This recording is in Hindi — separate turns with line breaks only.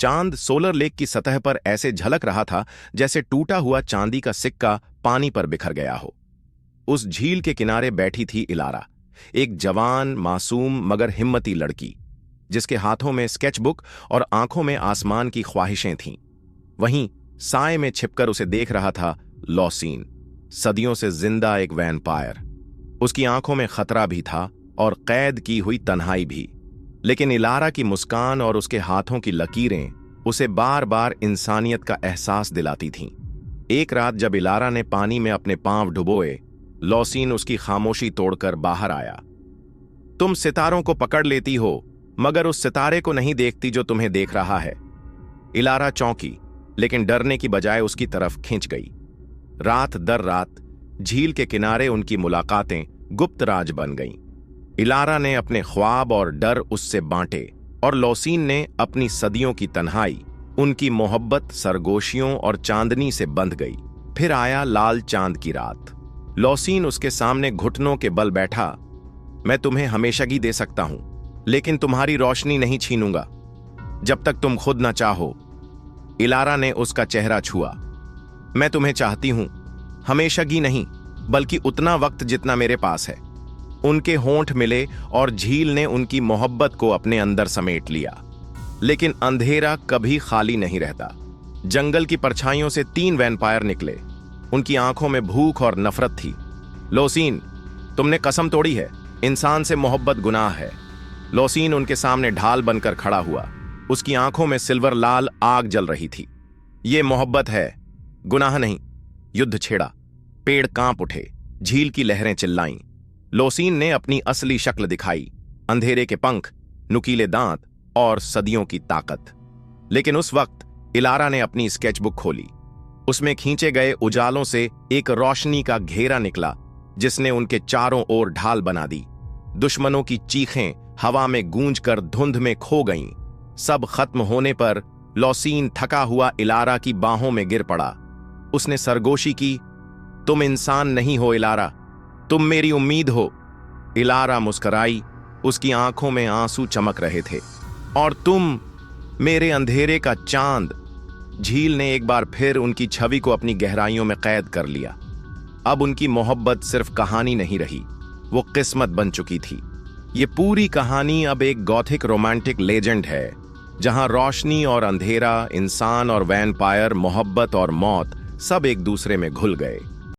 चांद सोलर लेक की सतह पर ऐसे झलक रहा था जैसे टूटा हुआ चांदी का सिक्का पानी पर बिखर गया हो। उस झील के किनारे बैठी थी इलारा, एक जवान, मासूम मगर हिम्मती लड़की, जिसके हाथों में स्केचबुक और आंखों में आसमान की ख्वाहिशें थीं। वहीं साए में छिपकर उसे देख रहा था लॉसीन, सदियों से जिंदा एक वैम्पायर। उसकी आंखों में खतरा भी था और कैद की हुई तन्हाई भी। लेकिन इलारा की मुस्कान और उसके हाथों की लकीरें उसे बार बार इंसानियत का एहसास दिलाती थीं। एक रात जब इलारा ने पानी में अपने पांव डुबोए, लॉसीन उसकी खामोशी तोड़कर बाहर आया। तुम सितारों को पकड़ लेती हो, मगर उस सितारे को नहीं देखती जो तुम्हें देख रहा है। इलारा चौंकी, लेकिन डरने की बजाय उसकी तरफ खिंच गई। रात दर रात झील के किनारे उनकी मुलाकातें गुप्त राज बन गईं। इलारा ने अपने ख्वाब और डर उससे बांटे, और लॉसीन ने अपनी सदियों की तन्हाई उनकी मोहब्बत सरगोशियों और चांदनी से बंध गई। फिर आया लाल चांद की रात। लॉसीन उसके सामने घुटनों के बल बैठा। मैं तुम्हें हमेशगी दे सकता हूं, लेकिन तुम्हारी रोशनी नहीं छीनूंगा जब तक तुम खुद न चाहो। इलारा ने उसका चेहरा छुआ। मैं तुम्हें चाहती हूं, हमेशगी नहीं, बल्कि उतना वक्त जितना मेरे पास है। उनके होंठ मिले और झील ने उनकी मोहब्बत को अपने अंदर समेट लिया। लेकिन अंधेरा कभी खाली नहीं रहता। जंगल की परछाइयों से 3 वैम्पायर निकले। उनकी आंखों में भूख और नफरत थी। लॉसीन, तुमने कसम तोड़ी है, इंसान से मोहब्बत गुनाह है। लॉसीन उनके सामने ढाल बनकर खड़ा हुआ। उसकी आंखों में सिल्वर लाल आग जल रही थी। ये मोहब्बत है, गुनाह नहीं। युद्ध छेड़ा, पेड़ कांप उठे, झील की लहरें चिल्लाईं। लॉसीन ने अपनी असली शक्ल दिखाई, अंधेरे के पंख, नुकीले दांत और सदियों की ताकत। लेकिन उस वक्त इलारा ने अपनी स्केचबुक खोली। उसमें खींचे गए उजालों से एक रोशनी का घेरा निकला, जिसने उनके चारों ओर ढाल बना दी। दुश्मनों की चीखें हवा में गूंजकर धुंध में खो गईं। सब खत्म होने पर लॉसीन थका हुआ इलारा की बाहों में गिर पड़ा। उसने सरगोशी की, तुम इंसान नहीं हो इलारा, तुम मेरी उम्मीद हो। इलारा मुस्कुराई, उसकी आंखों में आंसू चमक रहे थे। और तुम मेरे अंधेरे का चांद। झील ने एक बार फिर उनकी छवि को अपनी गहराइयों में कैद कर लिया। अब उनकी मोहब्बत सिर्फ कहानी नहीं रही, वो किस्मत बन चुकी थी। ये पूरी कहानी अब एक गॉथिक रोमांटिक लेजेंड है, जहां रोशनी और अंधेरा, इंसान और वैम्पायर, मोहब्बत और मौत सब एक दूसरे में घुल गए।